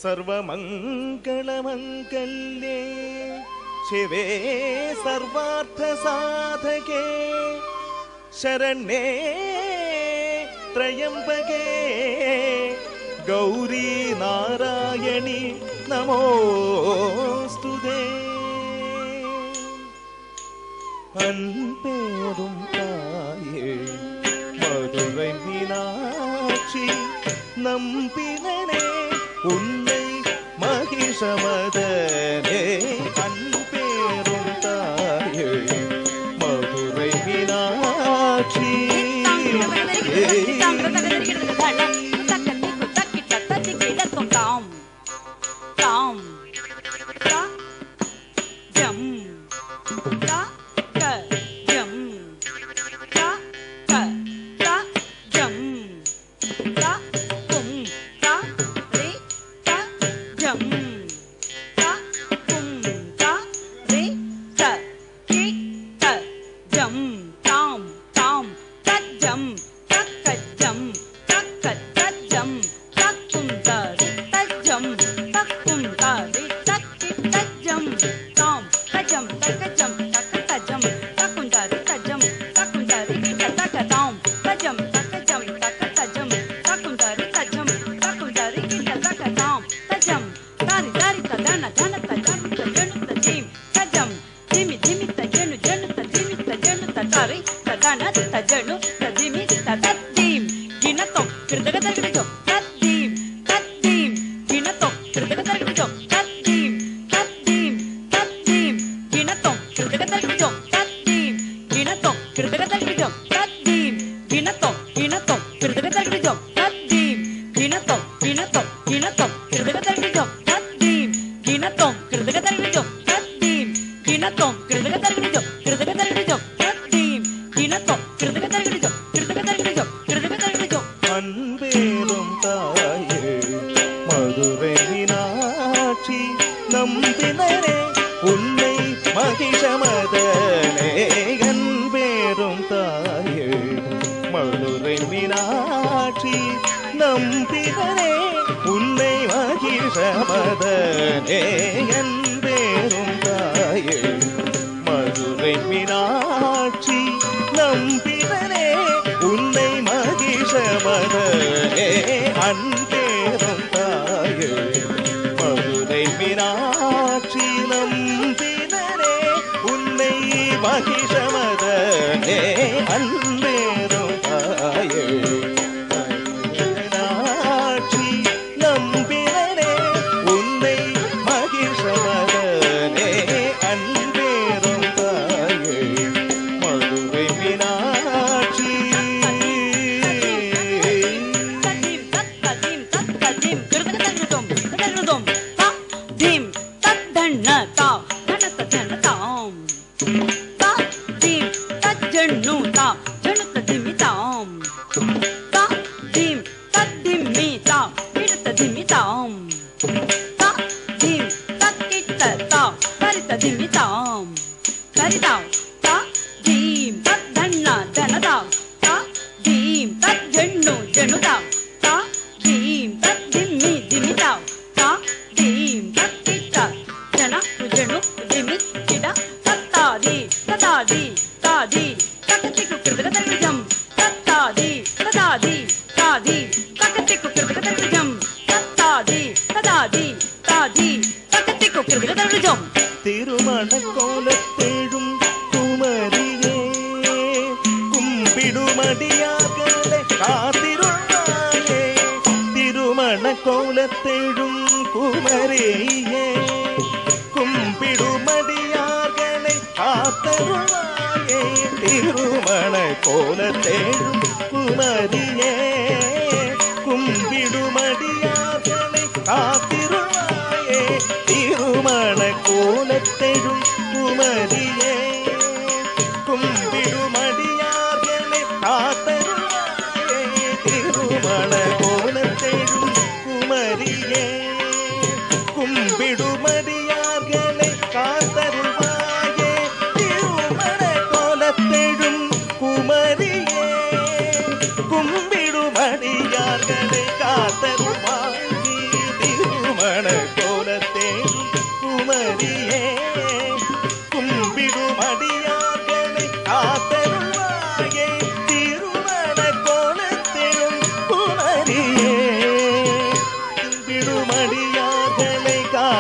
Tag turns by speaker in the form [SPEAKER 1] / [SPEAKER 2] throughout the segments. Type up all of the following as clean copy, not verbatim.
[SPEAKER 1] സർവമംഗളമംഗല്യേ ശിവേ സർവാർത്ഥസാധകേ ശരണ്യേ ത്രയംബകേ ഗൗരീ നാരായണി നമോസ്തുതേ. അൻപേരും തായേ മധുரை மீனாட்சி நம்பினனே உன்னை மகிஷமதனே. அன்பேரும் தாயே மதுரை மீனாட்சி.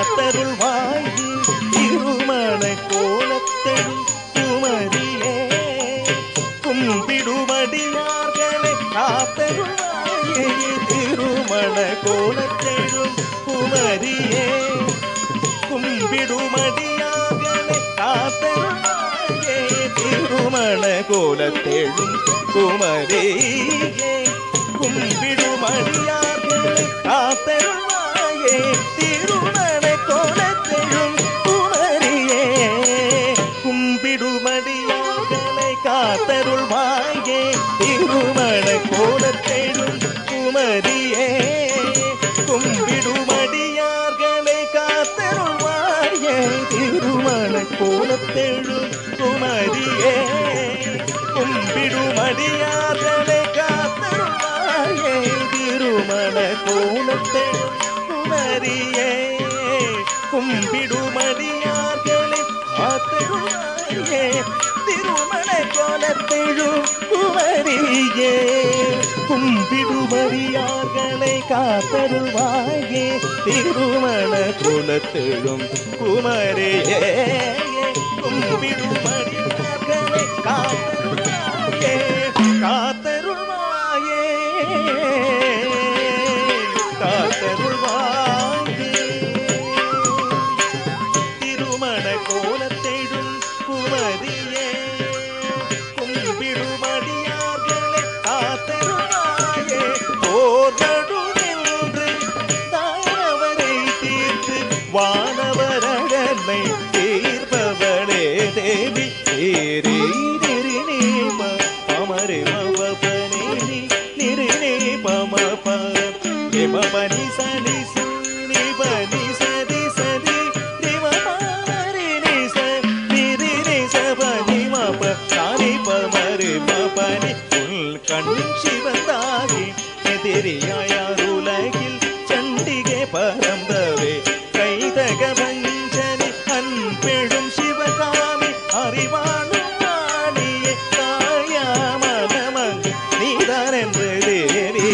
[SPEAKER 1] காத்தருள்வாய் திருமண கோலத்தெழும் குமரியே கும்பிடுமடியார்களை காத்தருள்வாயே திருமண கோலத்தெழும் குமரியே கும்பிடுமடியார்களை காத்தருள்வாயே திருமண கோலத்தெழும் குமரியே கும்பிடுமடியார்களை காத்தருள்வாயே திருமண கோலத்தெழும் குமரியே கும்பிடுமடியார்களை காத்தருள்வாயே திருமண கோலத்தெழும் குமரியே கும்பிடுமடியார்களை காத்தருள்வாயே திருமண கோலத்தெழும் குமரியே கும்பிடுமடியார்களை காத்தருள்வாயே திருமண கோலத்தெழும் குமரியே கும்பிடுமடியார்களை காத்தருள்வாயே திருமண கோலத்தெழும் குமரியே கும்பிடுமடியார்களை காத்தருள்வாயே திருமண கோலத்தெழும் குமரியே கும்பிடுமடியார்களை காத்தருள்வாயே காத்தருள்வாயே காத்தருள்வாயே திருமண கோலத்தெழும் குமரியே கும்பிடுமடியார்களை காத்தருள்வாயே போர்நடு நின்று தானவரை தீர்த்து வானவரடனை தீர்ப்பவளே தேவி தேரே நிரினே பமரே மவபனே நிரினே பம பனி சனி சுனி பனி சதி சதி ரிம பமரே நிச நிரினே சபனி மப சானி பமரே மபனி உள் கண் சிவந்தாகி எதிரியாயார் உலகில் சண்டிகை பரந்தவே கைதக பஞ்சனி அன்பெழும் சிவகாமி அறிவாளும் வாணியே தாயாமனமங்கு நீதானென்று தேவி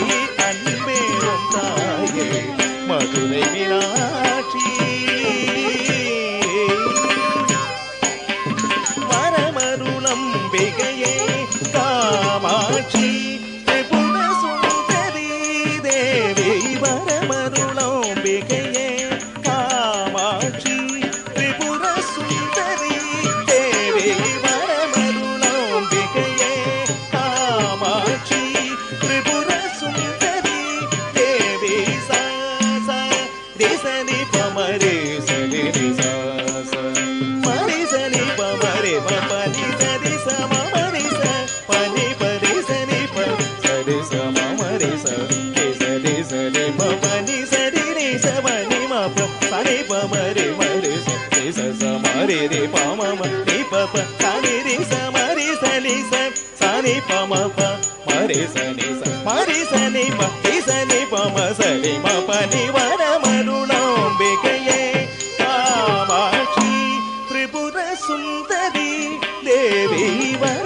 [SPEAKER 1] அன்பேரும் தாயே மதுரை மீனாட்சி வரமருளம்பிகையே காமாட்சி திரிபுர சுந்தரி தேவி வரமருளம்பிகையே காமாட்சி திரிபுர சுந்தரி தேவி வரமருளம்பிகையே காமாட்சி திரிபுர சுந்தரி தேவி சா தேசனி பமரே சரி சா மரி சனி பமரே பனி சரி சமரி ச பனி பரி சனி ப சரி சமரி ச சரி சரி பனி சரி ரே சமனி மப சனி பமரே மரி ச சமரி ரே பம ரி பப சனி ரி சமரி சனி ச சனி பம ப மரி சனி ச மரி சனி ப ரி சனி பம சனி ம பனி வரமருளம்பிகையே காமாட்சி திரிபுர சுந்தரி தேவி வர